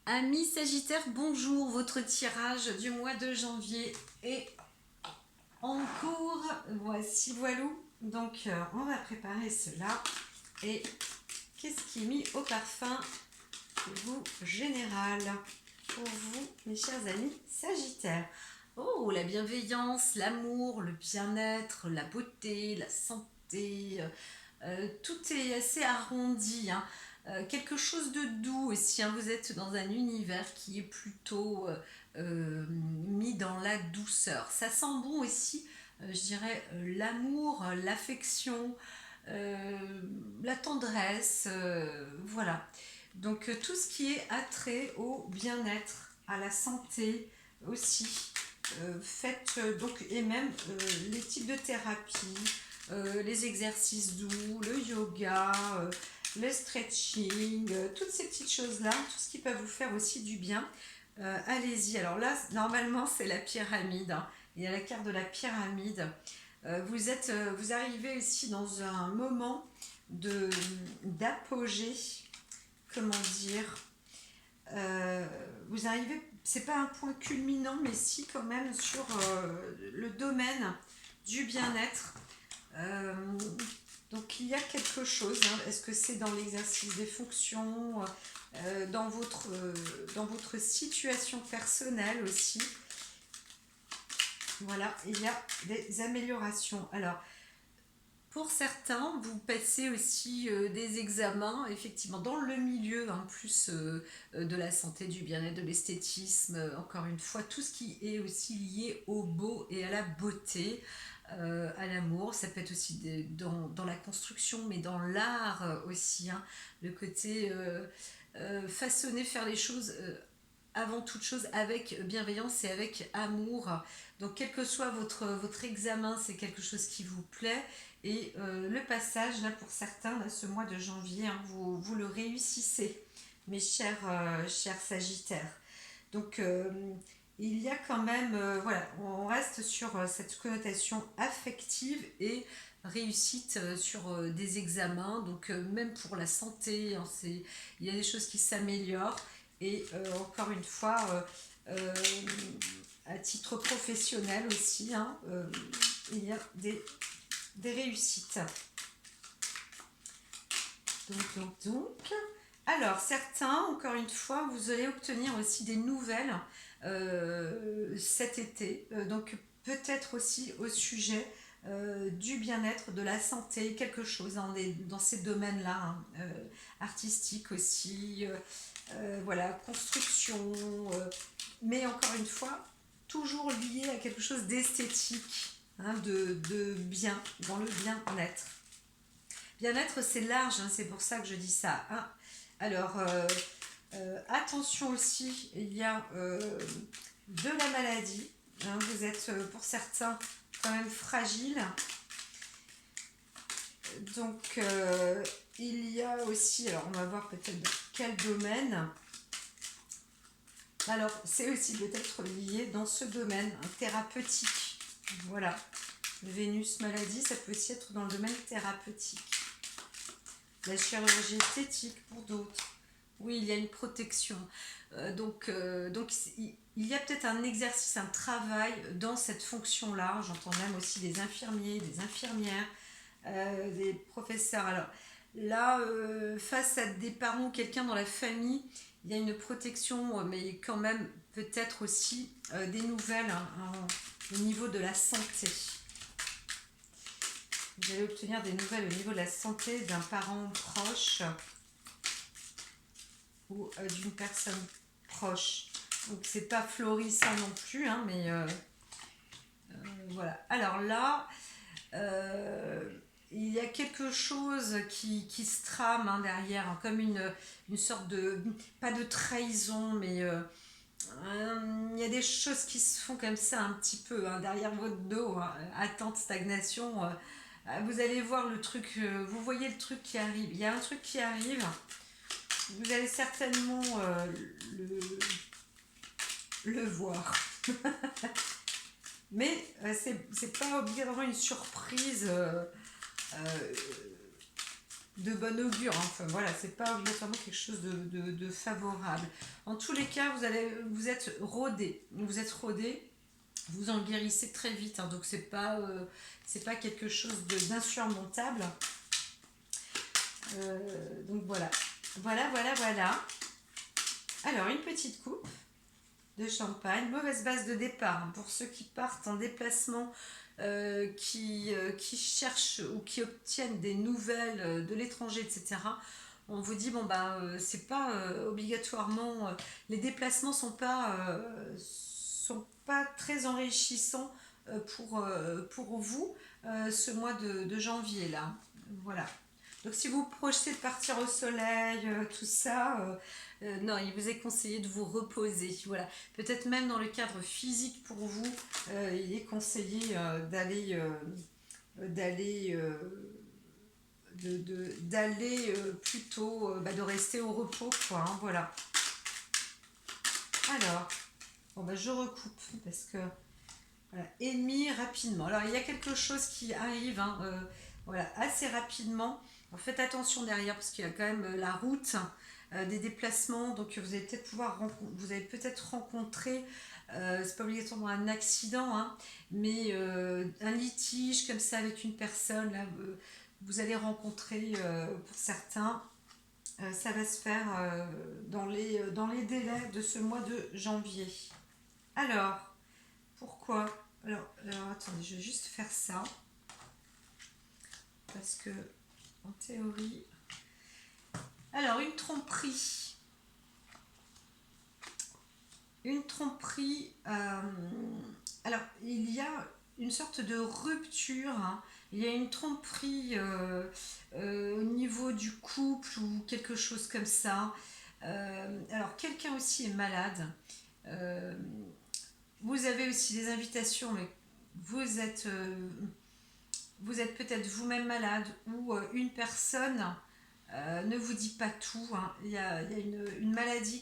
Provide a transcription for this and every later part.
Amis Sagittaire, bonjour, votre tirage du mois de janvier est en cours. Voici, voilou. Donc, on va préparer cela. Et qu'est-ce qui est mis au parfum vous général pour vous, mes chers amis Sagittaires? Oh, la bienveillance, l'amour, le bien-être, la beauté, la santé, tout est assez arrondi, hein. Quelque chose de doux aussi, hein. Vous êtes dans un univers qui est plutôt mis dans la douceur. Ça sent bon aussi, je dirais, l'amour, l'affection, la tendresse, voilà. Donc tout ce qui est attrait au bien-être, à la santé aussi. Faites donc, et même les types de thérapie, les exercices doux, le yoga, le stretching, toutes ces petites choses-là, tout ce qui peut vous faire aussi du bien. Allez-y. Alors là, normalement, c'est la pyramide, hein. Il y a la carte de la pyramide. Vous arrivez aussi dans un moment d'apogée, comment dire. Vous arrivez, c'est pas un point culminant, mais si quand même sur le domaine du bien-être. Donc il y a quelque chose, hein. Est-ce que c'est dans l'exercice des fonctions, dans votre situation personnelle aussi? Voilà, il y a des améliorations. Alors, pour certains, vous passez aussi des examens, effectivement, dans le milieu, en plus de la santé, du bien-être, de l'esthétisme, encore une fois, tout ce qui est aussi lié au beau et à la beauté, à l'amour. Ça peut être aussi dans la construction, mais dans l'art aussi, hein. Le côté façonner, faire les choses avant toute chose avec bienveillance et avec amour. Donc quel que soit votre examen, c'est quelque chose qui vous plaît. Et le passage, là pour certains, là, ce mois de janvier, hein, vous le réussissez, mes chers Sagittaires. Donc il y a quand même, voilà, on reste sur cette connotation affective et réussite sur des examens. Donc même pour la santé, hein, il y a des choses qui s'améliorent. Et encore une fois, à titre professionnel aussi, hein, il y a des réussites. Donc. Alors, certains, encore une fois, vous allez obtenir aussi des nouvelles cet été. Donc, peut-être aussi au sujet du bien-être, de la santé, quelque chose dans ces domaines-là, hein, artistiques aussi, voilà, construction, mais encore une fois, toujours lié à quelque chose d'esthétique, hein, de bien, dans le bien-être. Bien-être, c'est large, hein, c'est pour ça que je dis ça, hein. Alors, attention aussi, il y a de la maladie, hein. Vous êtes pour certains quand même fragile. Donc, il y a aussi, alors on va voir peut-être dans quel domaine. Alors, c'est aussi peut-être lié dans ce domaine, hein, thérapeutique. Voilà. Vénus maladie, ça peut aussi être dans le domaine thérapeutique. La chirurgie esthétique pour d'autres. Oui, il y a une protection. Donc il y a peut-être un exercice, un travail dans cette fonction-là. J'entends même aussi des infirmiers, des infirmières, des professeurs. Alors là, face à des parents ou quelqu'un dans la famille, il y a une protection, mais quand même peut-être aussi des nouvelles, hein, au niveau de la santé. Vous allez obtenir des nouvelles au niveau de la santé d'un parent proche ou d'une personne proche. Donc c'est pas florissant non plus, hein, mais voilà. Alors là, il y a quelque chose qui se trame, hein, derrière, hein, comme une sorte de, pas de trahison, mais il y a des choses qui se font comme ça un petit peu, hein, derrière votre dos, hein, attente, stagnation. Vous allez voir le truc, vous voyez le truc qui arrive. Il y a un truc qui arrive. Vous allez certainement le voir. Mais c'est pas obligatoirement une surprise de bon augure. Hein. Enfin voilà, c'est pas obligatoirement quelque chose de favorable. En tous les cas, vous êtes rodé. Vous êtes rodé, vous en guérissez très vite. Hein. Donc c'est pas quelque chose d'insurmontable. Donc voilà. Voilà. Alors une petite coupe de champagne, mauvaise base de départ hein, pour ceux qui partent en déplacement, qui cherchent ou qui obtiennent des nouvelles de l'étranger, etc. On vous dit bon bah c'est pas obligatoirement les déplacements sont pas très enrichissants pour vous ce mois de janvier là. Voilà. Donc si vous projetez de partir au soleil, tout ça, non, il vous est conseillé de vous reposer. Voilà. Peut-être même dans le cadre physique pour vous, il est conseillé d'aller plutôt, de rester au repos, quoi. Hein, voilà. Alors, bon, je recoupe parce que voilà, ennemi rapidement. Alors il y a quelque chose qui arrive, hein, voilà, assez rapidement. Alors, faites attention derrière parce qu'il y a quand même la route, des déplacements. Donc vous allez peut-être rencontrer, c'est pas obligatoirement un accident, hein, mais un litige comme ça avec une personne. Là, vous allez rencontrer pour certains. Ça va se faire dans les délais de ce mois de janvier. Alors, pourquoi alors, attendez, je vais juste faire ça. Parce que, en théorie... Alors, une tromperie. Une tromperie... alors, il y a une sorte de rupture. Hein. Il y a une tromperie au niveau du couple ou quelque chose comme ça. Alors, quelqu'un aussi est malade. Vous avez aussi des invitations, mais vous êtes peut-être vous-même malade ou une personne ne vous dit pas tout. Hein. Il y a une maladie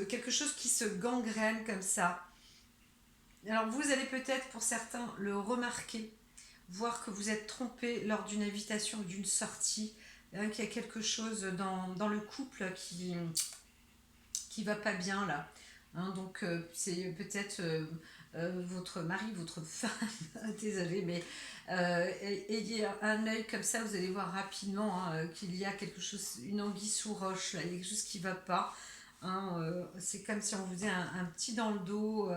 quelque chose qui se gangrène comme ça. Alors vous allez peut-être pour certains le remarquer, voir que vous êtes trompé lors d'une invitation ou d'une sortie, hein, qu'il y a quelque chose dans le couple qui va pas bien là. Hein, donc c'est peut-être votre mari, votre femme, désolée, mais ayez un œil comme ça, vous allez voir rapidement hein, qu'il y a quelque chose, une anguille sous roche, là, il y a quelque chose qui ne va pas. Hein, c'est comme si on vous faisait un petit dans le dos.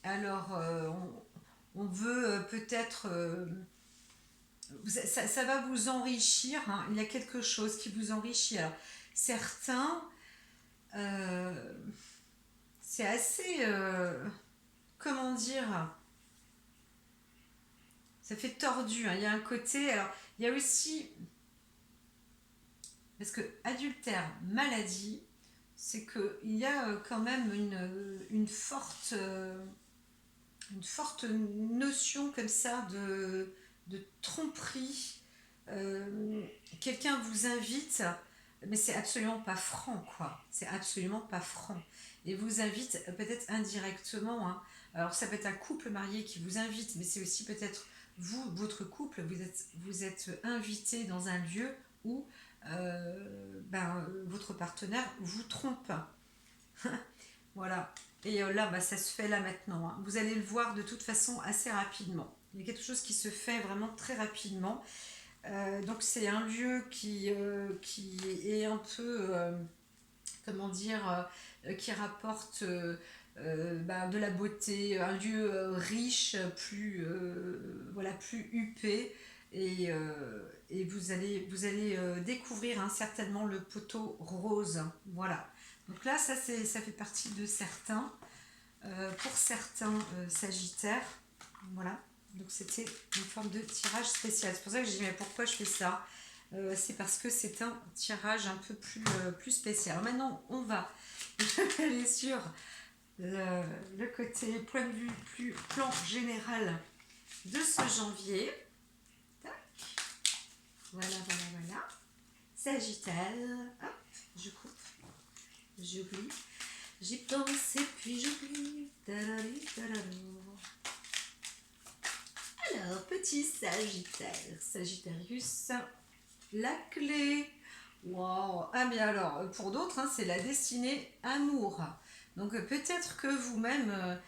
Alors, on veut peut-être... ça va vous enrichir, hein, il y a quelque chose qui vous enrichit. Alors, certains... c'est assez... comment dire, ça fait tordu, hein. Il y a un côté, alors il y a aussi, parce que adultère, maladie, c'est qu'il y a quand même une forte notion comme ça de tromperie. Quelqu'un vous invite, mais c'est absolument pas franc, quoi. C'est absolument pas franc. Et vous invite peut-être indirectement. Hein. Alors ça peut être un couple marié qui vous invite, mais c'est aussi peut-être vous, votre couple, vous êtes invité dans un lieu où votre partenaire vous trompe. Voilà. Et là, ça se fait là maintenant. Hein. Vous allez le voir de toute façon assez rapidement. Il y a quelque chose qui se fait vraiment très rapidement. Donc c'est un lieu qui est un peu, comment dire, qui rapporte de la beauté, un lieu riche, plus huppé. Et vous allez découvrir hein, certainement le poteau rose. Voilà. Donc là, ça fait partie de certains. Pour certains sagittaires. Voilà. Donc c'était une forme de tirage spécial. C'est pour ça que je dis mais pourquoi je fais ça c'est parce que c'est un tirage un peu plus spécial. Alors maintenant, on va aller sur le côté point de vue plan général de ce janvier. Tac. Voilà. Sagittaire. Hop, je coupe. J'oublie. J'y pense et puis j'oublie. Alors, Alors, petit Sagittaire, Sagittarius, la clé. Wow. Ah mais alors, pour d'autres, hein, c'est la destinée amour. Donc peut-être que vous-même,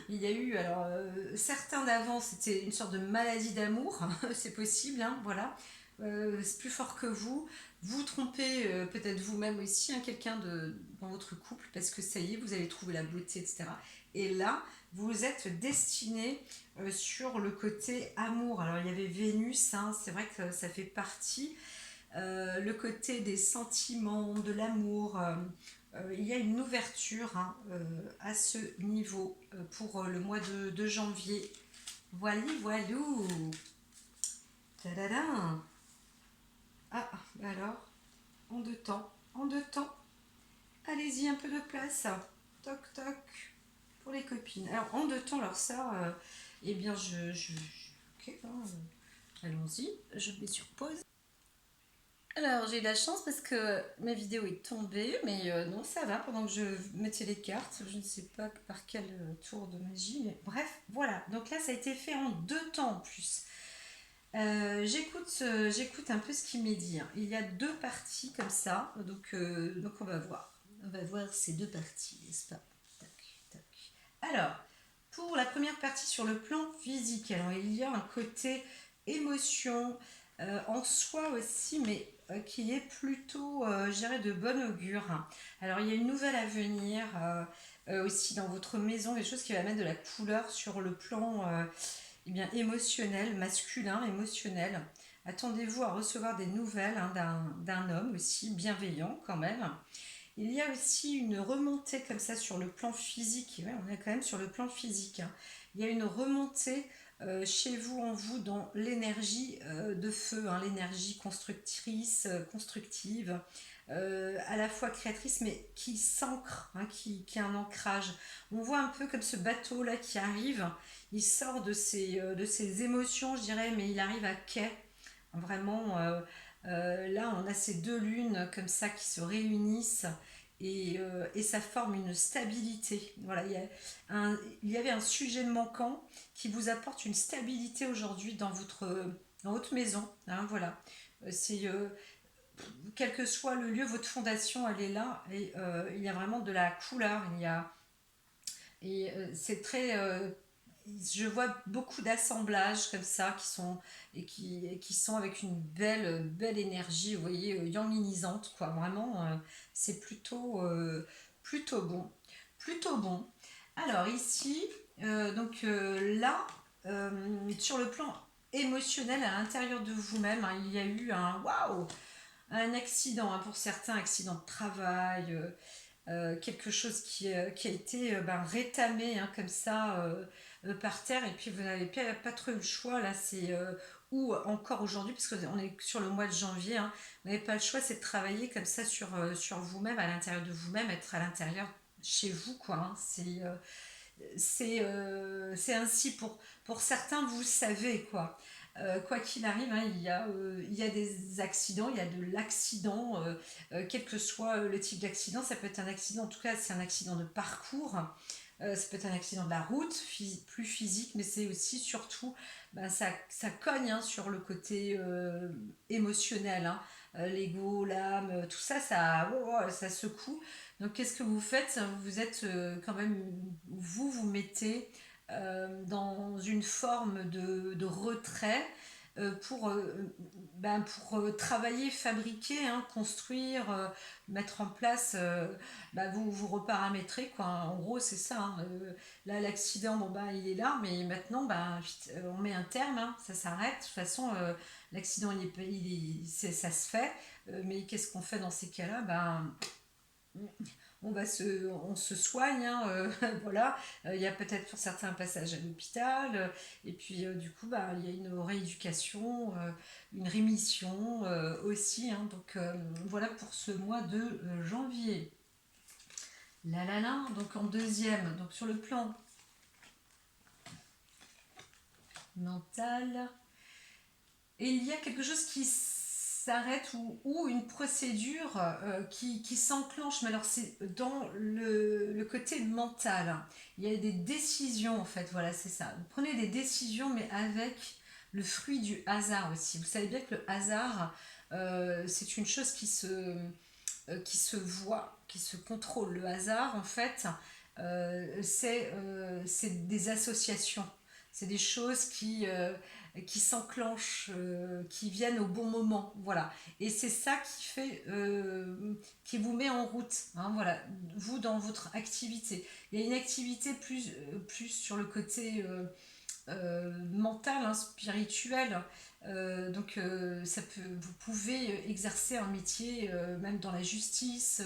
il y a eu, alors certains d'avant, c'était une sorte de maladie d'amour, c'est possible, hein, voilà. C'est plus fort que vous. Vous trompez peut-être vous-même aussi, hein, quelqu'un dans votre couple, parce que ça y est, vous allez trouver la beauté, etc. Et là, vous êtes destiné sur le côté amour. Alors il y avait Vénus, hein, c'est vrai que ça fait partie. Le côté des sentiments, de l'amour. Il y a une ouverture, hein, à ce niveau pour le mois de janvier. Voilà, voilou. Tadadam. Ah, alors, en deux temps, en deux temps. Allez-y, un peu de place. Toc, toc, pour les copines. Alors, en deux temps, alors ça, eh bien, ok, hein, allons-y, je mets sur pause. Alors, j'ai eu de la chance parce que ma vidéo est tombée, mais non, ça va, pendant que je mettais les cartes, je ne sais pas par quel tour de magie, mais bref, voilà. Donc là, ça a été fait en deux temps en plus. J'écoute un peu ce qu'il m'est dit, hein. Il y a deux parties comme ça, donc on va voir. On va voir ces deux parties, n'est-ce pas? Tac, tac. Alors, pour la première partie sur le plan physique, alors il y a un côté émotion en soi aussi, mais qui est plutôt, je dirais, de bon augure. Alors il y a une nouvelle à venir aussi dans votre maison, des choses qui va mettre de la couleur sur le plan eh bien, émotionnel, masculin, émotionnel. Attendez-vous à recevoir des nouvelles, hein, d'un homme aussi bienveillant quand même. Il y a aussi une remontée comme ça sur le plan physique. Ouais, on est quand même sur le plan physique, hein. Il y a une remontée chez vous, en vous, dans l'énergie de feu, hein, l'énergie constructrice, constructive, à la fois créatrice, mais qui s'ancre, hein, qui a un ancrage. On voit un peu comme ce bateau-là qui arrive. Il sort de ses émotions, je dirais, mais il arrive à quai. Vraiment, là, on a ces deux lunes comme ça qui se réunissent et ça forme une stabilité. Voilà, il y avait un sujet manquant qui vous apporte une stabilité aujourd'hui dans votre maison, hein, voilà. C'est quel que soit le lieu, votre fondation, elle est là et il y a vraiment de la couleur. C'est très je vois beaucoup d'assemblages comme ça qui sont avec une belle énergie, vous voyez, yanginisante, quoi. Vraiment, c'est plutôt bon. Plutôt bon. Alors ici, là, sur le plan émotionnel à l'intérieur de vous-même, hein, il y a eu un accident, hein, pour certains, accident de travail, quelque chose qui a été rétamé, hein, comme ça, par terre, et puis vous n'avez pas trop eu le choix là, ou encore aujourd'hui, parce qu'on est sur le mois de janvier, hein, vous n'avez pas le choix, c'est de travailler comme ça sur vous-même, à l'intérieur de vous-même, être à l'intérieur chez vous, quoi, hein. C'est ainsi pour certains, vous savez, quoi. Quoi qu'il arrive, hein, il y a des accidents, il y a de l'accident, quel que soit le type d'accident. Ça peut être un accident, en tout cas, c'est un accident de parcours. Ça peut être un accident de la route, plus physique, mais c'est aussi surtout, ça cogne, hein, sur le côté émotionnel, hein. L'ego, l'âme, tout ça, ça secoue. Donc qu'est-ce que vous faites? Vous êtes quand même, vous mettez dans une forme de retrait pour travailler, fabriquer, hein, construire, mettre en place, vous reparamétrez, quoi. En gros, c'est ça, hein. Là, l'accident, il est là, mais maintenant, on met un terme, hein, ça s'arrête. De toute façon, l'accident, ça se fait. Mais qu'est-ce qu'on fait dans ces cas-là? On se soigne, hein, voilà. Il y a peut-être pour certains un passage à l'hôpital, et puis du coup, il y a une rééducation, une rémission aussi, hein. Donc voilà pour ce mois de janvier. Donc en deuxième, donc sur le plan mental, et il y a quelque chose qui s'arrête ou une procédure qui s'enclenche, mais alors c'est dans le côté mental. Il y a des décisions, en fait, voilà, c'est ça. Vous prenez des décisions, mais avec le fruit du hasard aussi. Vous savez bien que le hasard, c'est une chose qui se voit, qui se contrôle. Le hasard, en fait, c'est des associations. C'est des choses qui s'enclenchent, qui viennent au bon moment. Voilà. Et c'est ça qui fait, qui vous met en route. Hein, voilà. Vous, dans votre activité. Il y a une activité plus sur le côté mental, hein, spirituel. Vous pouvez exercer un métier même dans la justice,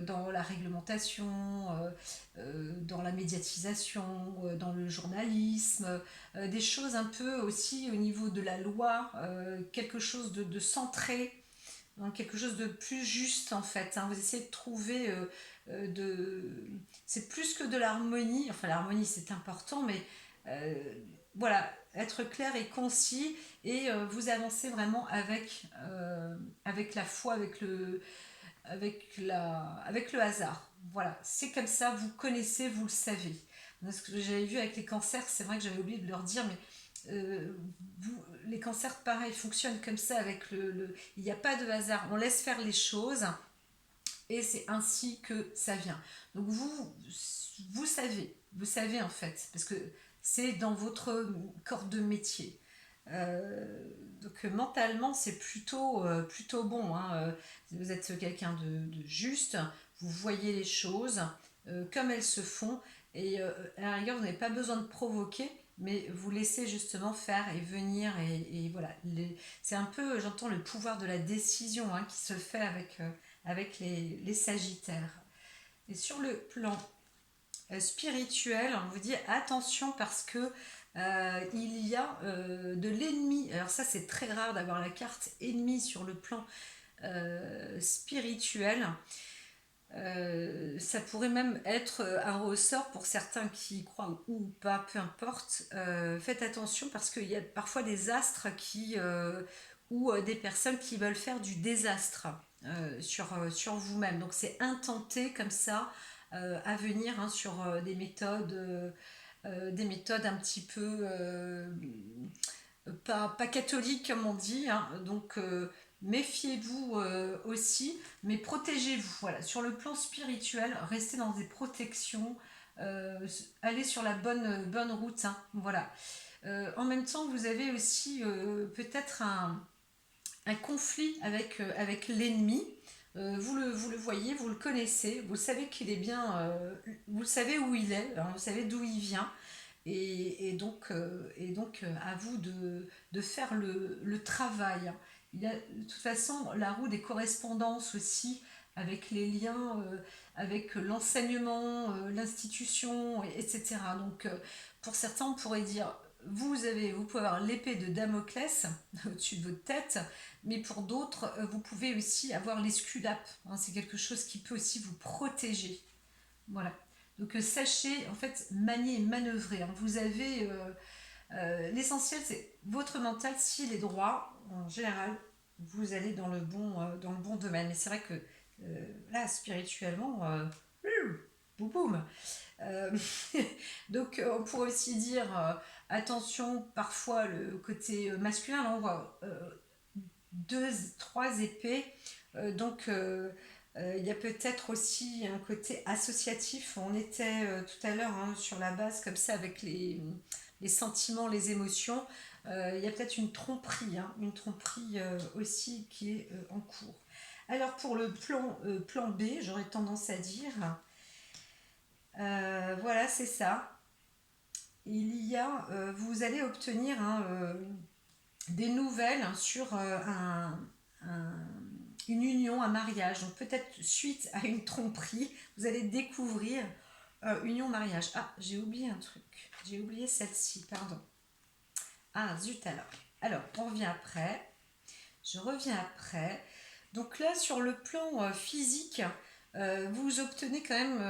dans la réglementation, dans la médiatisation, dans le journalisme, des choses un peu aussi au niveau de la loi, quelque chose de centré, hein, quelque chose de plus juste en fait. Hein. Vous essayez de trouver c'est plus que de l'harmonie, enfin l'harmonie c'est important, mais euh, voilà, être clair et concis et vous avancez vraiment avec la foi, avec le hasard. Voilà, c'est comme ça, vous connaissez, vous le savez. Ce que j'avais vu avec les cancers, c'est vrai que j'avais oublié de leur dire, mais les cancers, pareil, fonctionnent comme ça avec il n'y a pas de hasard. On laisse faire les choses et c'est ainsi que ça vient. Donc vous savez en fait, parce que c'est dans votre corps de métier. Donc mentalement c'est plutôt bon. Hein. Vous êtes quelqu'un de juste, vous voyez les choses comme elles se font et à la rigueur vous n'avez pas besoin de provoquer, mais vous laissez justement faire et venir et voilà. C'est un peu, j'entends le pouvoir de la décision hein, qui se fait avec les sagittaires. Et sur le plan spirituel, on vous dit attention parce que il y a de l'ennemi. Alors ça c'est très rare d'avoir la carte ennemi sur le plan spirituel. Ça pourrait même être un ressort pour certains qui y croient ou pas, peu importe. Faites attention parce qu'il y a parfois des astres ou des personnes qui veulent faire du désastre sur vous-même. Donc c'est intenté comme ça à venir hein, sur des méthodes un petit peu pas catholiques comme on dit. Hein. Donc méfiez-vous aussi, mais protégez-vous. Voilà. Sur le plan spirituel, restez dans des protections, allez sur la bonne route. Hein. Voilà. En même temps, vous avez aussi peut-être un conflit avec l'ennemi. Vous le voyez, vous le connaissez, vous savez qu'il est bien, vous savez où il est, hein, vous savez d'où il vient, et donc à vous de faire le travail. Il y a de toute façon la roue des correspondances aussi, avec les liens, avec l'enseignement, l'institution, etc. Donc pour certains, on pourrait dire, vous pouvez avoir l'épée de Damoclès au-dessus de votre tête, mais pour d'autres, vous pouvez aussi avoir l'esculape. Hein, c'est quelque chose qui peut aussi vous protéger. Voilà. Donc sachez en fait manier et manœuvrer. Hein. Vous avez l'essentiel, c'est votre mental. S'il est droit, en général, vous allez dans le bon domaine. Mais c'est vrai que là, spirituellement, boum boum. Euh, donc on pourrait aussi dire attention parfois le côté masculin. Là, on voit trois épées. Il y a peut-être aussi un côté associatif. On était tout à l'heure hein, sur la base comme ça avec les sentiments, les émotions. Il y a peut-être une tromperie aussi qui est en cours. Alors pour le plan B, j'aurais tendance à dire, voilà c'est ça. Vous allez obtenir hein, des nouvelles hein, sur une union, un mariage. Donc peut-être suite à une tromperie, vous allez découvrir union, mariage. Ah, j'ai oublié un truc. J'ai oublié celle-ci, pardon. Ah, zut alors. Alors, on revient après. Je reviens après. Donc là, sur le plan physique, vous obtenez quand même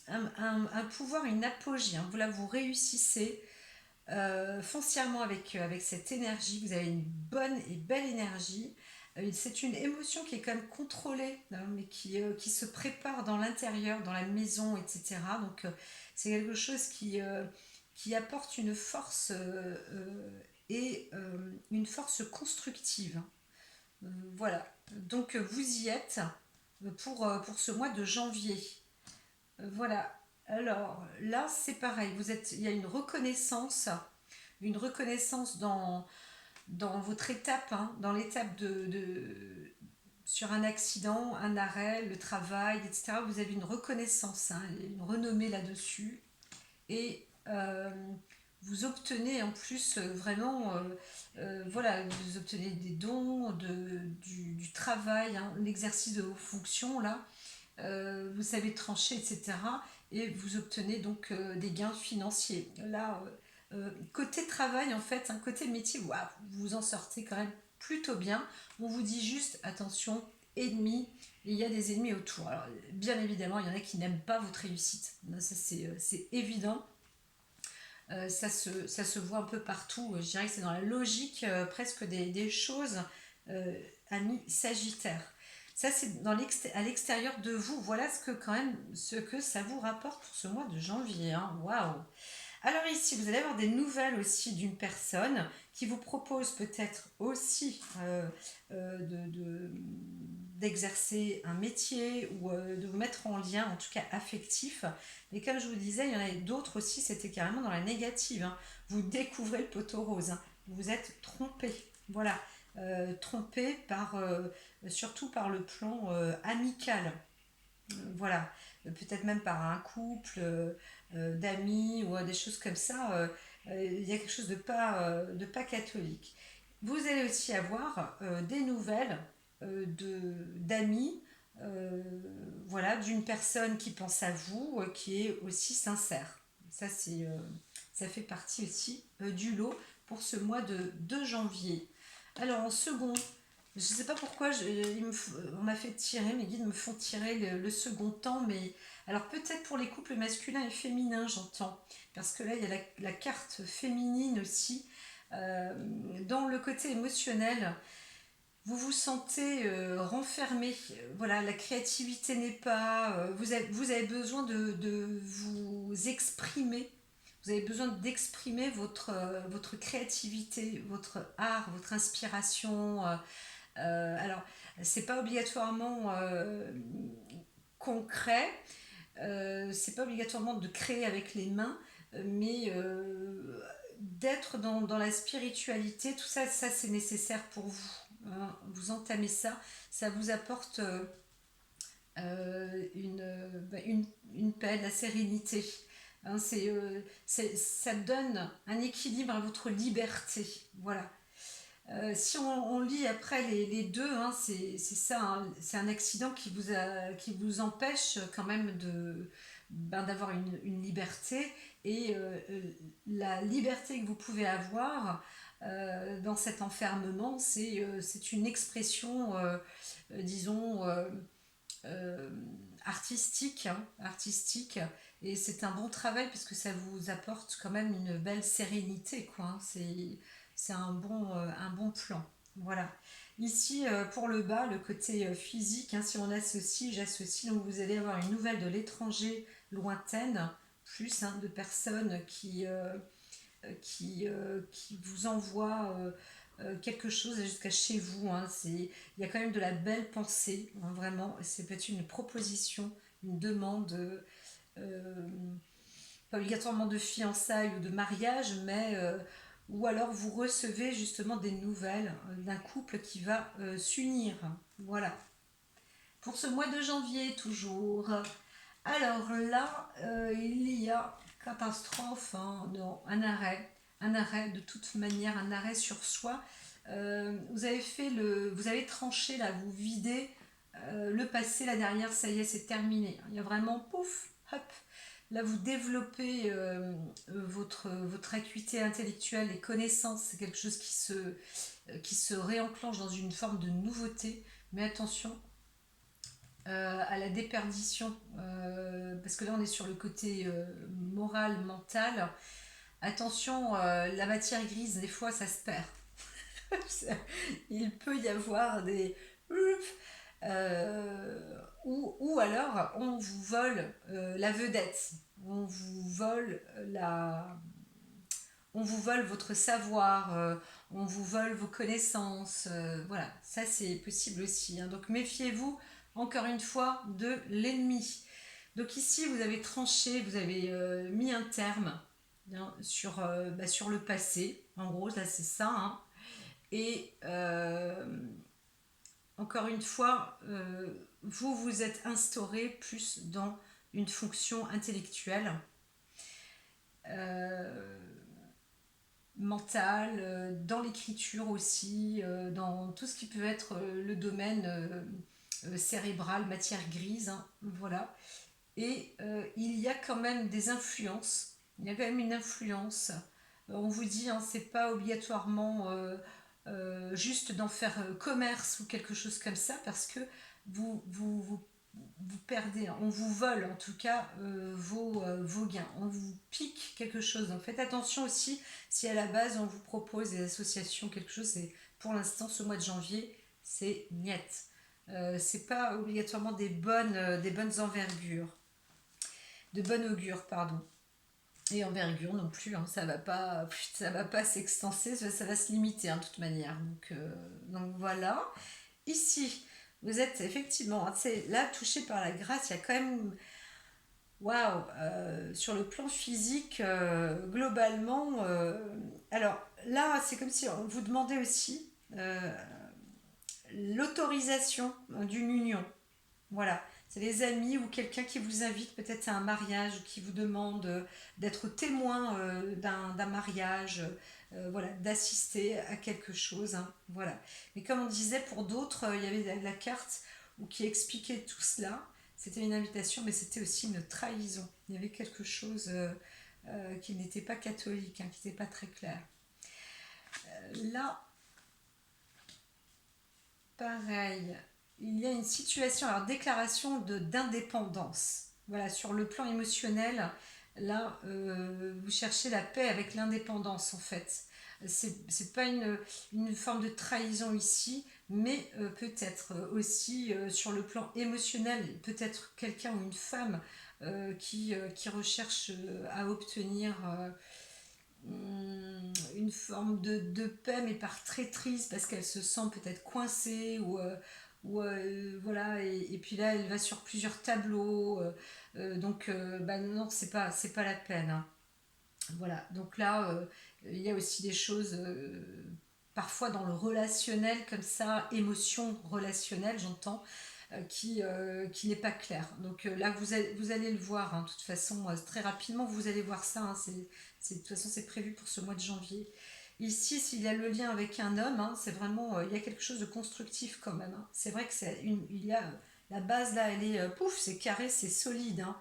un pouvoir, une apogée. Hein. Vous réussissez foncièrement avec cette énergie. Vous avez une bonne et belle énergie. C'est une émotion qui est quand même contrôlée, hein, mais qui se prépare dans l'intérieur, dans la maison, etc. Donc c'est quelque chose qui apporte une force et une force constructive. Voilà, donc vous y êtes pour ce mois de janvier. Voilà, alors là c'est pareil, il y a une reconnaissance dans votre étape, hein, dans l'étape sur un accident, un arrêt, le travail, etc. Vous avez une reconnaissance, hein, une renommée là-dessus. Et vous obtenez en plus vraiment, voilà, vous obtenez des dons, du travail, hein, l'exercice de vos fonctions, là. Vous savez trancher, etc. Et vous obtenez donc des gains financiers. Là, côté travail, en fait, un côté métier, waouh, vous vous en sortez quand même plutôt bien. On vous dit juste, attention, ennemis, il y a des ennemis autour. Alors, bien évidemment, il y en a qui n'aiment pas votre réussite. Ça, c'est évident. Ça se voit un peu partout. Je dirais que c'est dans la logique presque des choses, amis Sagittaire. Ça, c'est à l'extérieur de vous. Voilà ce que ça vous rapporte pour ce mois de janvier. Hein. Waouh! Alors ici, vous allez avoir des nouvelles aussi d'une personne qui vous propose peut-être aussi d'exercer un métier ou de vous mettre en lien, en tout cas affectif. Mais comme je vous disais, il y en a d'autres aussi, c'était carrément dans la négative. Hein. Vous découvrez le poteau rose. Hein. Vous vous êtes trompé. Voilà. Trompé surtout par le plan amical. Voilà. Peut-être même par un couple d'amis ou des choses comme ça. Il y a quelque chose de pas catholique. Vous allez aussi avoir des nouvelles d'amis, voilà, d'une personne qui pense à vous, qui est aussi sincère. Ça fait partie aussi du lot pour ce mois de janvier. Alors en second, je ne sais pas pourquoi on m'a fait tirer, mes guides me font tirer le second temps, mais alors peut-être pour les couples masculins et féminins, j'entends, parce que là il y a la carte féminine aussi. Dans le côté émotionnel, vous vous sentez renfermé. Voilà, la créativité n'est pas. Vous avez besoin de vous exprimer. Vous avez besoin d'exprimer votre créativité, votre art, votre inspiration. Alors, c'est pas obligatoirement concret. C'est pas obligatoirement de créer avec les mains, mais d'être dans la spiritualité, tout ça, c'est nécessaire pour vous. Hein. Vous entamez ça, ça vous apporte une paix, de la sérénité. Hein, ça donne un équilibre à votre liberté. Voilà. Si on lit après les deux, hein, c'est ça, hein, c'est un accident qui vous empêche quand même d'avoir une liberté et la liberté que vous pouvez avoir dans cet enfermement, c'est une expression, disons, euh, artistique, hein, artistique, et c'est un bon travail parce que ça vous apporte quand même une belle sérénité, quoi. Hein. C'est un bon plan. Voilà. Ici, pour le bas, le côté physique, hein, si on j'associe, donc vous allez avoir une nouvelle de l'étranger lointaine, plus hein, de personnes qui vous envoient quelque chose jusqu'à chez vous. Hein. Il y a quand même de la belle pensée, hein, vraiment. C'est peut-être une proposition, une demande, pas obligatoirement de fiançailles ou de mariage, mais ou alors vous recevez justement des nouvelles d'un couple qui va s'unir. Voilà. Pour ce mois de janvier, toujours. Alors là, il y a catastrophe, hein, non, un arrêt de toute manière, un arrêt sur soi. Vous avez tranché là, vous videz le passé, là derrière, ça y est, c'est terminé. Il y a vraiment pouf, hop. Là, vous développez votre acuité intellectuelle, les connaissances, c'est quelque chose qui se réenclenche dans une forme de nouveauté. Mais attention, à la déperdition, parce que là on est sur le côté moral, mental. Attention, la matière grise, des fois ça se perd. Il peut y avoir des... ou alors on vous vole la vedette, on vous vole on vous vole votre savoir, on vous vole vos connaissances, voilà, ça c'est possible aussi, hein. Donc méfiez-vous encore une fois de l'ennemi. Donc ici vous avez tranché, vous avez mis un terme, hein, sur le passé, en gros là c'est ça, hein. Et encore une fois, vous vous êtes instauré plus dans une fonction intellectuelle, euh, mentale, dans l'écriture aussi, dans tout ce qui peut être le domaine cérébral, matière grise, hein, voilà. Et il y a quand même des influences, il y a quand même une influence. On vous dit, hein, c'est pas obligatoirement juste d'en faire commerce ou quelque chose comme ça, parce que vous perdez, on vous vole en tout cas vos gains, on vous pique quelque chose. Donc faites attention aussi si à la base on vous propose des associations, quelque chose, et pour l'instant ce mois de janvier c'est niet. C'est pas obligatoirement des bonnes envergures, de bonne augure, pardon. Et envergure non plus, hein, ça va pas s'extenser, ça va se limiter, hein, de toute manière. Donc voilà. Ici, vous êtes effectivement, hein, là touché par la grâce, il y a quand même, waouh, sur le plan physique, globalement. Alors là, c'est comme si on vous demandait aussi l'autorisation d'une union. Voilà, c'est les amis ou quelqu'un qui vous invite peut-être à un mariage ou qui vous demande d'être témoin d'un mariage, voilà, d'assister à quelque chose, hein, voilà. Mais comme on disait, pour d'autres, il y avait la carte qui expliquait tout cela. C'était une invitation, mais c'était aussi une trahison. Il y avait quelque chose qui n'était pas catholique, hein, qui n'était pas très clair. Là, pareil, il y a une situation, alors déclaration d'indépendance. Voilà, sur le plan émotionnel, là, vous cherchez la paix avec l'indépendance en fait. C'est pas une forme de trahison ici, mais peut-être aussi sur le plan émotionnel, peut-être quelqu'un ou une femme qui recherche à obtenir une forme de paix, mais par traîtrise, parce qu'elle se sent peut-être coincée voilà, et puis là elle va sur plusieurs tableaux, bah non, c'est pas la peine, hein. Voilà, donc là il y a aussi des choses parfois dans le relationnel comme ça, émotion relationnelle j'entends, qui n'est pas clair. Donc là, vous allez le voir, hein, de toute façon, très rapidement, vous allez voir ça, hein, de toute façon, c'est prévu pour ce mois de janvier. Ici, s'il y a le lien avec un homme, hein, c'est vraiment, il y a quelque chose de constructif quand même, hein. C'est vrai que il y a, la base là, elle est, pouf, c'est carré, c'est solide, hein,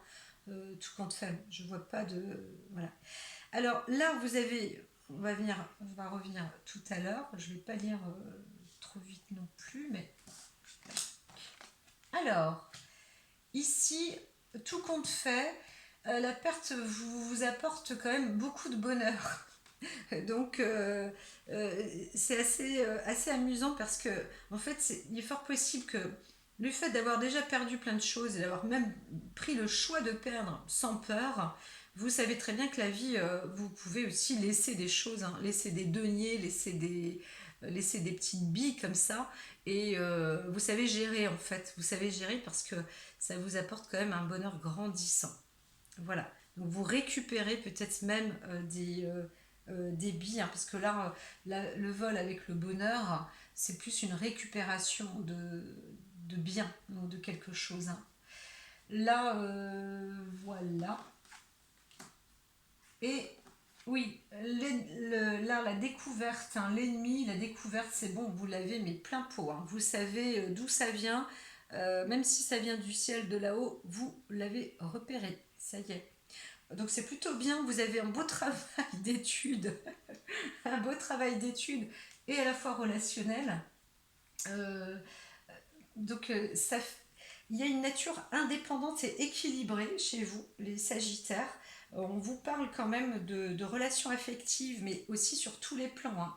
tout compte fait. Je vois pas de... Voilà. Alors là, vous avez... on va revenir tout à l'heure. Je vais pas lire trop vite non plus, mais... Alors, ici, tout compte fait, la perte vous apporte quand même beaucoup de bonheur. Donc, c'est assez amusant parce que, en fait, il est fort possible que le fait d'avoir déjà perdu plein de choses et d'avoir même pris le choix de perdre sans peur, vous savez très bien que la vie, vous pouvez aussi laisser des choses, hein, laisser des deniers, laisser des petites billes comme ça. Et vous savez gérer en fait, vous savez gérer parce que ça vous apporte quand même un bonheur grandissant. Voilà. Donc vous récupérez peut-être même des billes, hein, parce que là, le vol avec le bonheur, c'est plus une récupération de biens ou de quelque chose, hein. Là, voilà. Et oui, là, la découverte, hein, l'ennemi, la découverte, c'est bon, vous l'avez, mais plein pot, hein. Vous savez d'où ça vient, même si ça vient du ciel de là-haut, vous l'avez repéré, ça y est. Donc c'est plutôt bien, vous avez un beau travail d'études, un beau travail d'études et à la fois relationnel. Euh, donc il y a une nature indépendante et équilibrée chez vous, les Sagittaires. On vous parle quand même de relations affectives, mais aussi sur tous les plans, hein.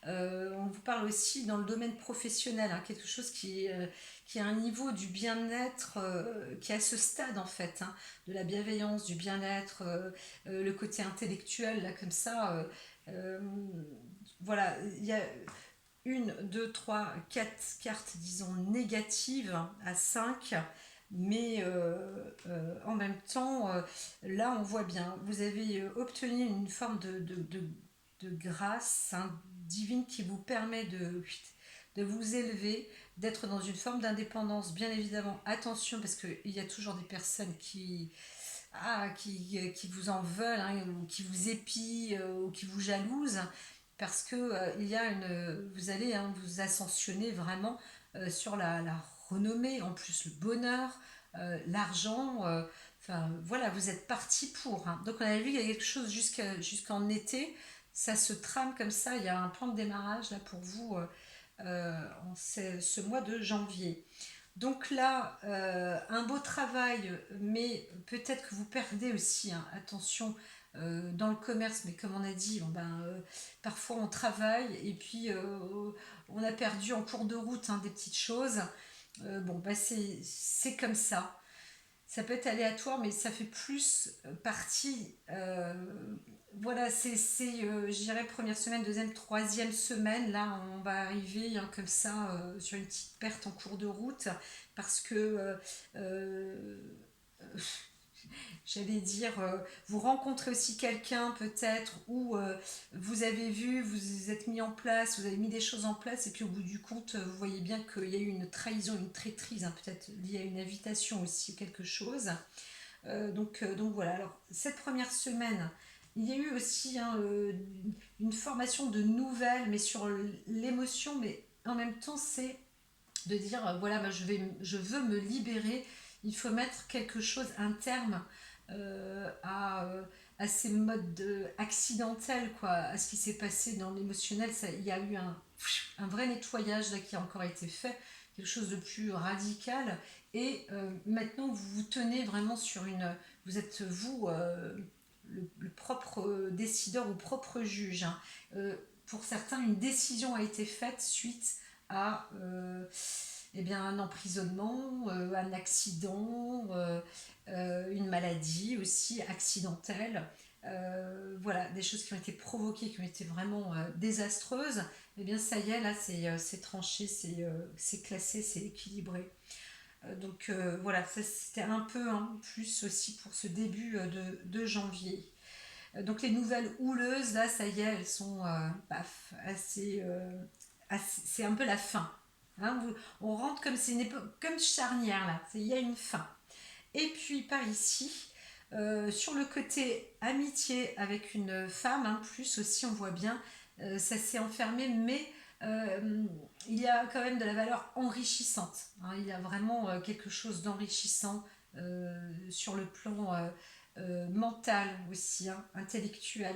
On vous parle aussi dans le domaine professionnel, hein, quelque chose qui est à un niveau du bien-être, qui est à ce stade en fait, hein, de la bienveillance, du bien-être, le côté intellectuel, là comme ça. Voilà, il y a une, deux, trois, quatre cartes, disons, négatives à 5, mais en même temps, là, on voit bien, vous avez obtenu une forme de grâce, hein, divine, qui vous permet de vous élever, d'être dans une forme d'indépendance. Bien évidemment, attention, parce qu'il y a toujours des personnes qui vous en veulent, hein, ou qui vous épient, ou qui vous jalousent, parce que vous allez, hein, vous ascensionner vraiment sur la renommée, en plus le bonheur, l'argent. Enfin voilà, vous êtes parti pour, hein. Donc on avait vu qu'il y a quelque chose jusqu'en été, ça se trame comme ça. Il y a un plan de démarrage là pour vous ce mois de janvier. Donc là, un beau travail, mais peut-être que vous perdez aussi, hein, attention, dans le commerce, mais comme on a dit, bon ben, parfois on travaille et puis on a perdu en cours de route, hein, des petites choses. Bon, ben c'est comme ça. Ça peut être aléatoire, mais ça fait plus partie. Voilà, je dirais, première semaine, deuxième, troisième semaine. Là, on va arriver, hein, comme ça, sur une petite perte en cours de route, parce que euh, j'allais dire, vous rencontrez aussi quelqu'un peut-être, ou vous avez vu, vous vous êtes mis en place, vous avez mis des choses en place, et puis au bout du compte, vous voyez bien qu'il y a eu une trahison, une traîtrise, hein, peut-être liée à une invitation aussi, ou quelque chose. Donc voilà, alors cette première semaine, il y a eu aussi, hein, une formation de nouvelles, mais sur l'émotion, mais en même temps, c'est de dire, voilà, moi, je veux me libérer, il faut mettre quelque chose, un terme euh, à, euh, à ces modes accidentels, quoi, à ce qui s'est passé dans l'émotionnel. Il y a eu un vrai nettoyage là, qui a encore été fait, quelque chose de plus radical. Et maintenant, vous vous tenez vraiment sur une... Vous êtes, vous, le propre décideur ou propre juge, hein. Pour certains, une décision a été faite suite à eh bien, un emprisonnement, un accident, une maladie aussi accidentelle. Voilà, des choses qui ont été provoquées, qui ont été vraiment désastreuses. Eh bien, ça y est, là, c'est tranché, c'est classé, c'est équilibré. Donc voilà, ça c'était un peu, hein, plus aussi pour ce début de janvier. Donc les nouvelles houleuses, là, ça y est, elles sont paf, c'est un peu la fin. Hein, on rentre comme c'est une époque, comme charnière là, il y a une fin. Et puis par ici, sur le côté amitié avec une femme, hein, plus aussi on voit bien, ça s'est enfermé, mais il y a quand même de la valeur enrichissante, hein. Il y a vraiment quelque chose d'enrichissant sur le plan mental aussi, hein, intellectuel.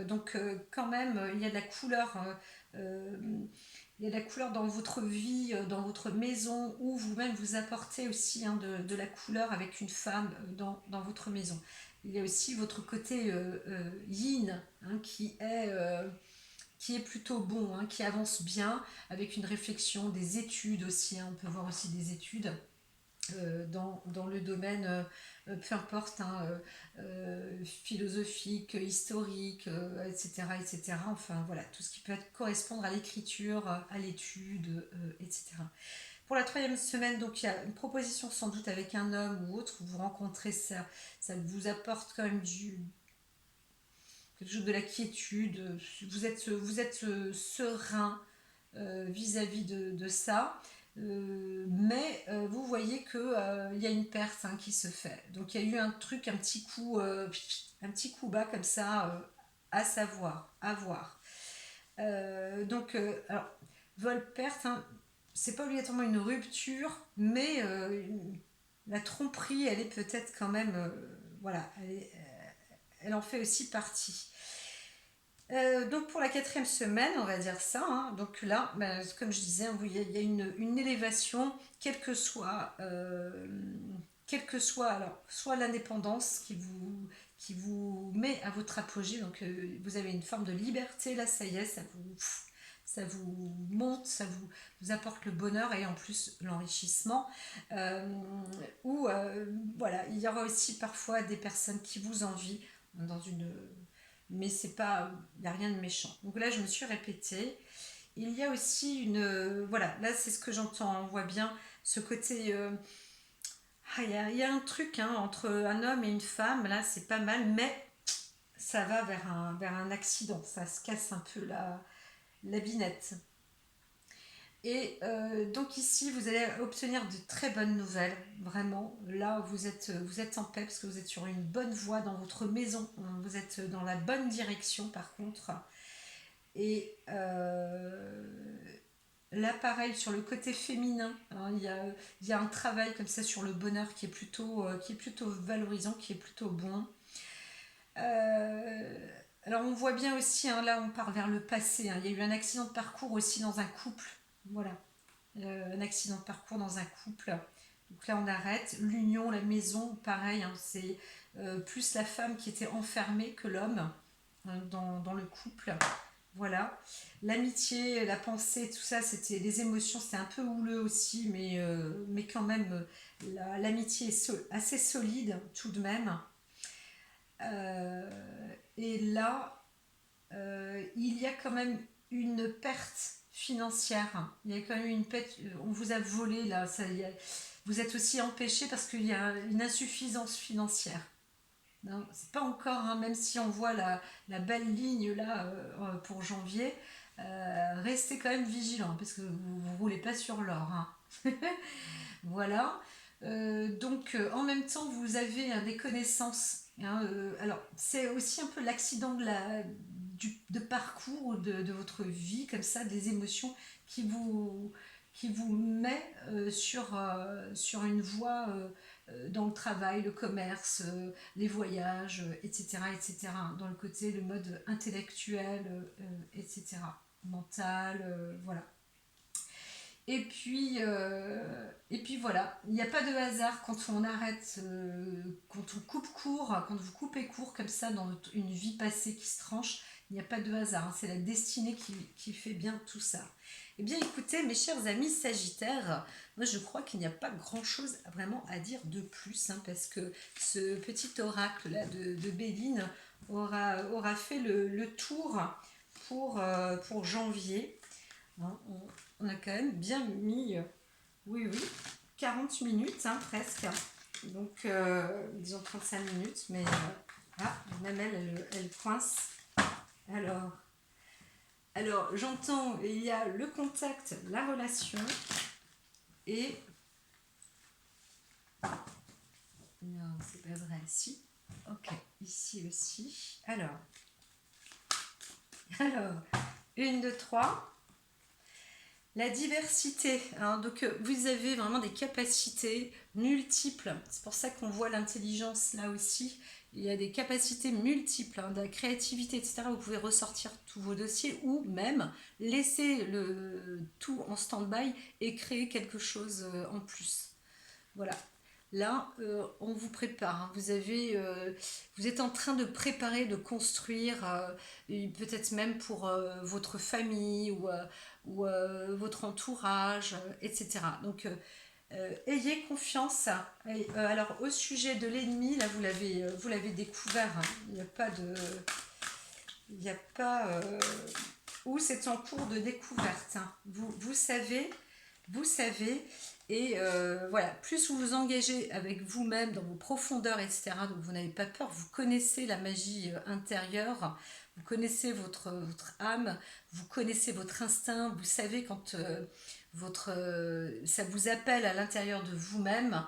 Donc quand même, il y a de la couleur. Il y a de la couleur dans votre vie, dans votre maison, ou vous-même vous apportez aussi, hein, de la couleur avec une femme dans votre maison. Il y a aussi votre côté yin, hein, qui est plutôt bon, hein, qui avance bien, avec une réflexion, des études aussi, hein. On peut voir aussi des études dans le domaine, peu importe, hein, philosophique, historique, etc., etc. Enfin voilà, tout ce qui peut correspondre à l'écriture, à l'étude, etc. Pour la troisième semaine, donc il y a une proposition sans doute avec un homme ou autre, vous rencontrez ça, ça vous apporte quand même quelque chose de la quiétude, vous êtes serein vis-à-vis de ça. Mais vous voyez que il y a une perte, hein, qui se fait. Donc il y a eu un truc, un petit coup bas comme ça, à savoir, à voir. Alors, vol-perte, hein, c'est pas obligatoirement une rupture, mais la tromperie, elle est peut-être quand même, voilà, elle en fait aussi partie. Donc pour la quatrième semaine, on va dire ça, hein. Donc là, ben, comme je disais, hein, il y a une élévation, quelle que soit alors, soit l'indépendance qui vous met à votre apogée, donc vous avez une forme de liberté, là ça y est, ça vous monte, vous apporte le bonheur et en plus l'enrichissement. Euh, ou voilà, il y aura aussi parfois des personnes qui vous envient dans mais c'est pas, il n'y a rien de méchant. Donc là, je me suis répétée. Il y a aussi voilà, là c'est ce que j'entends, on voit bien ce côté, il y a un truc hein, entre un homme et une femme, là c'est pas mal, mais ça va vers un accident, ça se casse un peu la binette. Et donc ici, vous allez obtenir de très bonnes nouvelles, vraiment. Là, vous êtes en paix parce que vous êtes sur une bonne voie dans votre maison. Vous êtes dans la bonne direction, par contre. Et là, pareil, sur le côté féminin, hein, il y a un travail comme ça sur le bonheur qui est plutôt valorisant, qui est plutôt bon. Euh, alors, on voit bien aussi, hein, là, on part vers le passé. Hein. Il y a eu un accident de parcours aussi dans un couple. Voilà. Un accident de parcours dans un couple. Donc là, on arrête. L'union, la maison, pareil, hein, c'est plus la femme qui était enfermée que l'homme dans le couple. Voilà. L'amitié, la pensée, tout ça, c'était les émotions, c'était un peu houleux aussi, mais quand même, l'amitié est assez solide tout de même. Et là, il y a quand même une perte financière. Il y a quand même une perte. On vous a volé là. Vous êtes aussi empêché parce qu'il y a une insuffisance financière. Non, c'est pas encore, hein, même si on voit la belle ligne là pour janvier, restez quand même vigilant parce que vous ne roulez pas sur l'or. Hein. Voilà. Donc, en même temps, vous avez des connaissances. Hein, alors, c'est aussi un peu l'accident de parcours de votre vie, comme ça, des émotions qui qui vous met sur une voie dans le travail, le commerce, les voyages, etc., etc., dans le côté, le mode intellectuel, etc., mental, voilà. Et puis voilà, il n'y a pas de hasard quand on arrête, quand on coupe court, quand vous coupez court comme ça dans une vie passée qui se tranche, il n'y a pas de hasard, hein, c'est la destinée qui fait bien tout ça. Eh bien écoutez mes chers amis Sagittaires, moi je crois qu'il n'y a pas grand chose vraiment à dire de plus, hein, parce que ce petit oracle là de Béline aura fait le tour pour janvier. Hein, on a quand même bien mis, oui, oui, 40 minutes hein, presque. Donc, disons 35 minutes, mais même elle coince. Alors, j'entends, il y a le contact, la relation et... Non, c'est pas vrai, si. Ok, ici aussi. Alors, 1, 2, 3. La diversité, hein, donc vous avez vraiment des capacités multiples, c'est pour ça qu'on voit l'intelligence là aussi, il y a des capacités multiples, hein, de la créativité, etc. Vous pouvez ressortir tous vos dossiers ou même laisser tout en stand-by et créer quelque chose en plus. Voilà. Là, on vous prépare. Hein. Vous êtes en train de préparer, de construire, peut-être même pour votre famille ou votre entourage, etc. Donc, ayez confiance. Et, alors, au sujet de l'ennemi, là, vous l'avez découvert. Hein. Il n'y a pas de, il n'y a pas où c'est en cours de découverte. Hein. Vous savez. Vous savez, et voilà, plus vous vous engagez avec vous-même dans vos profondeurs, etc., donc vous n'avez pas peur, vous connaissez la magie intérieure, vous connaissez votre âme, vous connaissez votre instinct, vous savez quand ça vous appelle à l'intérieur de vous-même,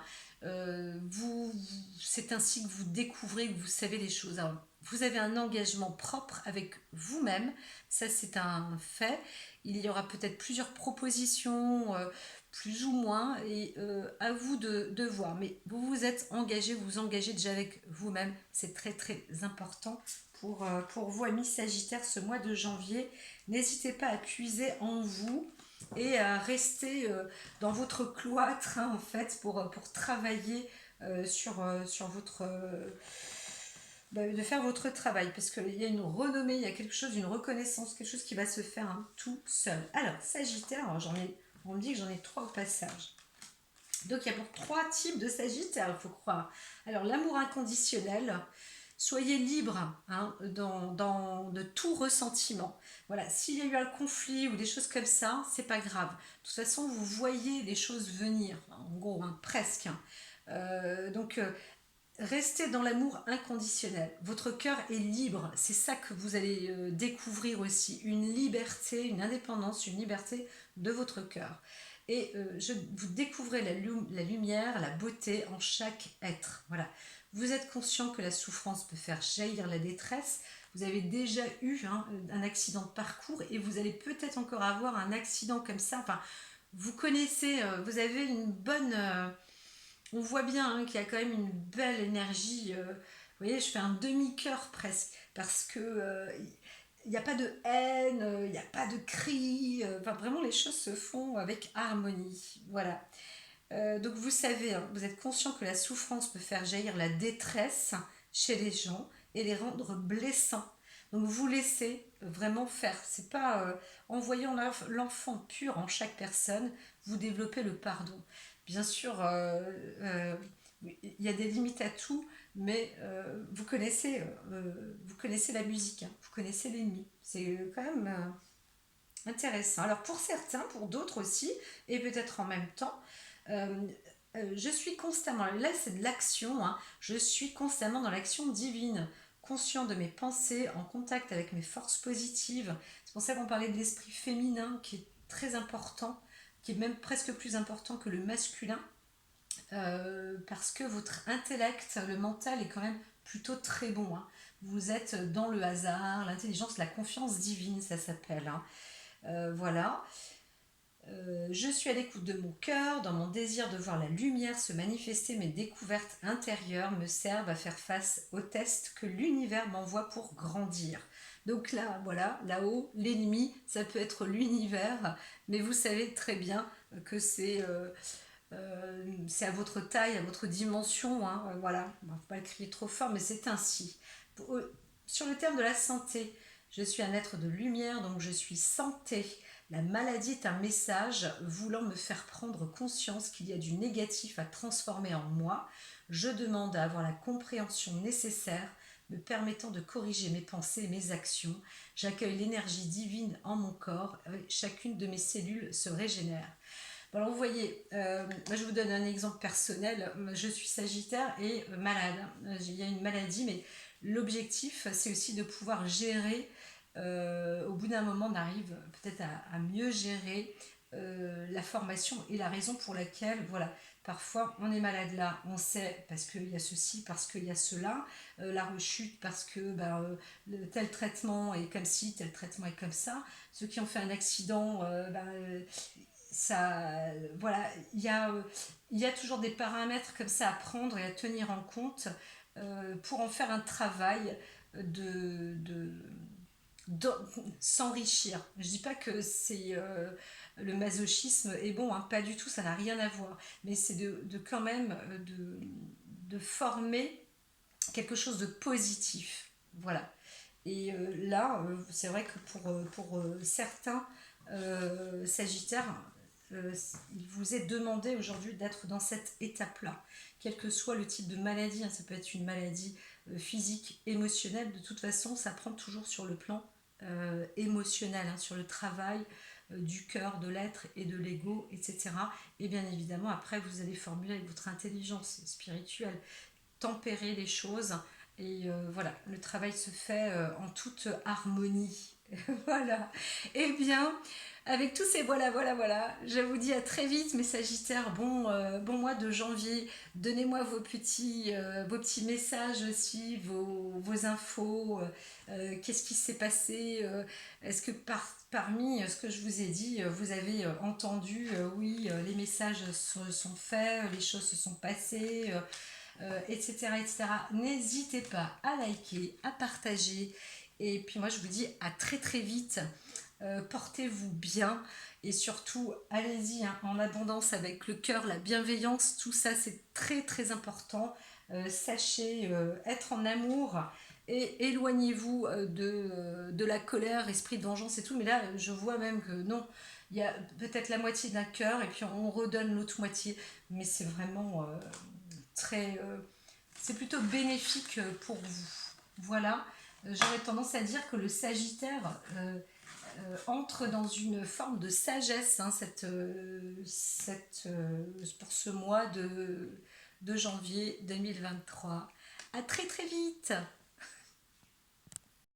c'est ainsi que vous découvrez, que vous savez les choses. Alors, vous avez un engagement propre avec vous-même, ça c'est un fait. Il y aura peut-être plusieurs propositions, plus ou moins, et à vous de voir. Mais vous vous êtes engagé, vous vous engagez déjà avec vous-même. C'est très très important pour vous, amis Sagittaires, ce mois de janvier. N'hésitez pas à puiser en vous et à rester dans votre cloître, hein, en fait, pour travailler sur votre... de faire votre travail, parce qu'il y a une renommée, il y a quelque chose, une reconnaissance, quelque chose qui va se faire hein, tout seul. Alors, Sagittaire, on me dit que j'en ai 3 au passage. Donc, il y a pour 3 types de Sagittaire, il faut croire. Alors, l'amour inconditionnel, soyez libre hein, de tout ressentiment. Voilà, s'il y a eu un conflit ou des choses comme ça, c'est pas grave. De toute façon, vous voyez les choses venir, en gros, hein, presque. Donc, restez dans l'amour inconditionnel. Votre cœur est libre. C'est ça que vous allez découvrir aussi. Une liberté, une indépendance, une liberté de votre cœur. Et vous découvrez la lumière, la beauté en chaque être. Voilà. Vous êtes conscient que la souffrance peut faire jaillir la détresse. Vous avez déjà eu hein, un accident de parcours et vous allez peut-être encore avoir un accident comme ça. Enfin, vous connaissez, vous avez une bonne... on voit bien hein, qu'il y a quand même une belle énergie. Vous voyez, je fais un demi-cœur presque, parce que il n'y a pas de haine, il n'y a pas de cris. Enfin, vraiment, les choses se font avec harmonie. Voilà. Donc, vous savez, hein, vous êtes conscient que la souffrance peut faire jaillir la détresse chez les gens et les rendre blessants. Donc, vous laissez vraiment faire. C'est pas en voyant l'enfant pur en chaque personne, vous développez le pardon. Bien sûr, il y a des limites à tout, mais vous connaissez la musique, hein, vous connaissez l'ennemi. C'est quand même intéressant. Alors pour certains, pour d'autres aussi, et peut-être en même temps, euh, je suis constamment, là c'est de l'action, hein, je suis constamment dans l'action divine, conscient de mes pensées, en contact avec mes forces positives. C'est pour ça qu'on parlait de l'esprit féminin qui est très important, qui est même presque plus important que le masculin, parce que votre intellect, le mental est quand même plutôt très bon. Hein. Vous êtes dans le hasard, l'intelligence, la confiance divine, ça s'appelle. Hein. Voilà. Je suis à l'écoute de mon cœur, dans mon désir de voir la lumière se manifester, mes découvertes intérieures me servent à faire face aux tests que l'univers m'envoie pour grandir. Donc là, voilà, là-haut, l'ennemi, ça peut être l'univers, mais vous savez très bien que c'est à votre taille, à votre dimension, hein, voilà, il ne faut pas le crier trop fort, mais c'est ainsi. Sur le terme de la santé, je suis un être de lumière, donc je suis santé. La maladie est un message voulant me faire prendre conscience qu'il y a du négatif à transformer en moi. Je demande à avoir la compréhension nécessaire, me permettant de corriger mes pensées et mes actions. J'accueille l'énergie divine en mon corps, chacune de mes cellules se régénère. Alors vous voyez, je vous donne un exemple personnel. Je suis Sagittaire et malade. Il y a une maladie, mais l'objectif, c'est aussi de pouvoir gérer. Au bout d'un moment, on arrive peut-être à mieux gérer la formation et la raison pour laquelle, voilà, parfois on est malade là, on sait parce qu'il y a ceci, parce qu'il y a cela, la rechute parce que tel traitement est comme ci, tel traitement est comme ça. Ceux qui ont fait un accident, ça, voilà, il y a toujours des paramètres comme ça à prendre et à tenir en compte pour en faire un travail de, de s'enrichir. Je dis pas que c'est le masochisme est bon, hein, pas du tout, ça n'a rien à voir, mais c'est de quand même de former quelque chose de positif. Voilà. Et là, c'est vrai que pour certains Sagittaires, il vous est demandé aujourd'hui d'être dans cette étape-là, quel que soit le type de maladie, hein, ça peut être une maladie physique, émotionnelle, de toute façon, ça prend toujours sur le plan émotionnel, hein, sur le travail du cœur, de l'être et de l'ego, etc. Et bien évidemment, après, vous allez formuler avec votre intelligence spirituelle, tempérer les choses, et voilà, le travail se fait en toute harmonie. Voilà. Eh bien, avec tous ces voilà, je vous dis à très vite, mes Sagittaires. Bon mois de janvier. Donnez-moi vos petits messages aussi, vos infos. Qu'est-ce qui s'est passé Est-ce que parmi ce que je vous ai dit, vous avez entendu, oui, les messages se sont faits, les choses se sont passées, etc., etc. N'hésitez pas à liker, à partager. Et puis moi, je vous dis à très très vite. Portez-vous bien et surtout allez-y hein, en abondance avec le cœur, la bienveillance, tout ça c'est très très important. Sachez être en amour et éloignez-vous de la colère, esprit de vengeance et tout. Mais là, je vois même que non, il y a peut-être la moitié d'un cœur et puis on redonne l'autre moitié. Mais c'est vraiment très... c'est plutôt bénéfique pour vous. Voilà, j'aurais tendance à dire que le Sagittaire entre dans une forme de sagesse hein, pour ce mois de janvier 2023. À très très vite!